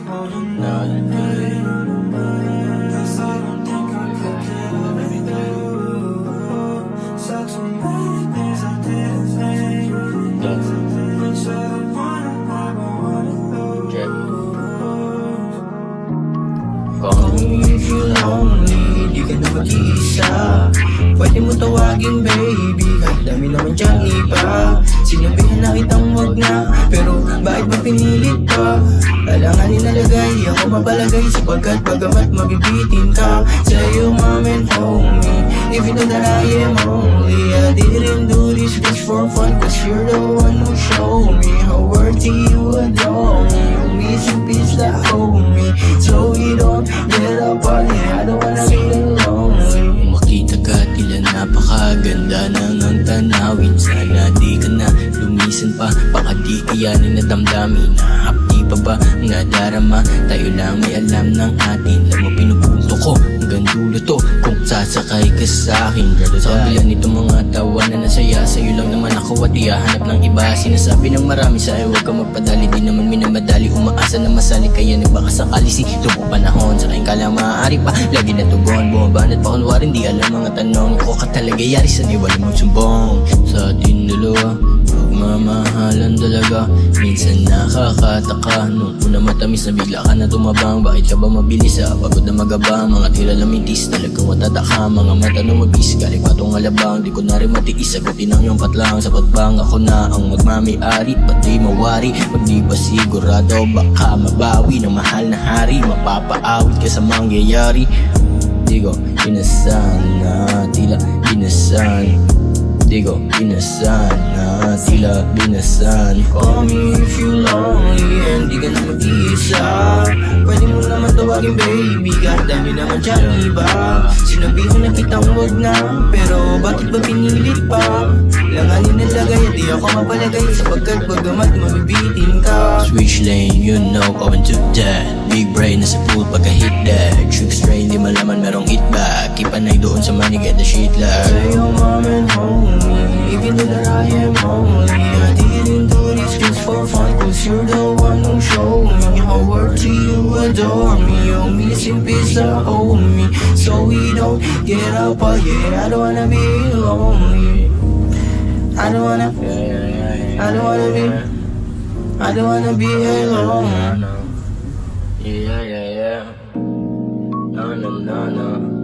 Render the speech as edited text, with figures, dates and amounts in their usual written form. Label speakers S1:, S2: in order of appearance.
S1: another day. Guess I don't think I could get every day. Said so many things I didn't say. Said I wanna do.
S2: Call me if you're lonely, di ka na mag-iisa. Pwede mo tawagin baby, kahit dami naman dyan iba. Sinabihan na kitang wag na, pero bakit ba pinilit pa? Alanganin nalagay, ako mabalagay, sapagkat pagamat mabibitin ka. Sa'yo mom and homie, if you know that I am only, I didn't do this just for fun, cause you're the one who showed me how worthy you adore me. You missing piece that hold me, so we don't get up on it. I don't wanna be lonely. Makita ka tila napakaganda ng ang tanawin. Sana di ka na lumisan pa, baka di kayanin na damdamin. Nahapdi pa ba nga darama, tayo lang may alam ng atin. Alam mo pinupunto ko hanggang dulo to, kung sasakay ka sa'kin. Sa kabila nito mga tawa na nasaya, sa'yo lang naman ako at ihahanap ng iba. Sinasabi ng marami sa'yo huwag ka magpadali, di naman minamadali, umaasa na masali. Kaya nagbakasakali si tubo panahon, sa kain ka lang maaari pa lagi na tugon, bumabanat pa kunwarin di alam mga tanong. Ako ka talaga yari sa niwala mong sumbong. Sa atin dalawa mamahalan talaga, minsan nakakataka. Nung una matamis na bigla ka na tumabang, bakit ka ba mabilis sa pagod na magabang? Mga tira lamitis talagang matataka, mga mata na mabis galing patong alabang. Di ko na rin matiis, sagutin ang iyong patlang. Sapat bang ako na ang magmami-ari, ba't di mawari? Pag di ba sigurado baka mabawi ng mahal na hari, mapapaawit ka sa mangyayari. Di ko inasahan na tila binasan, di ko inasahan na tila binasan. Call me if you lonely and di ka na mag-iisa. Pwede mo naman tawagin baby, kahit dami naman dyan iba. Sinabihan na kitang wag na, pero bakit ba pinilit pa? Langanin na lagay at di ako mapalagay, sapagkat bagamat mabibitin ka. Switch lane, you know, going to that. Big brain na sa pool pagka-hit that. Trick strain, di malaman merong hit back. Ipanay doon sa money, get the shit lag. Sa'yo mom and homie, if you know that I am only, I didn't do this just for fun, cause you're the one who showed me how worthy you adore me. You're missing piece that hold me, so we don't get up, oh yeah. I don't wanna be lonely, I don't wanna be, I don't wanna be alone.
S1: Yeah. No.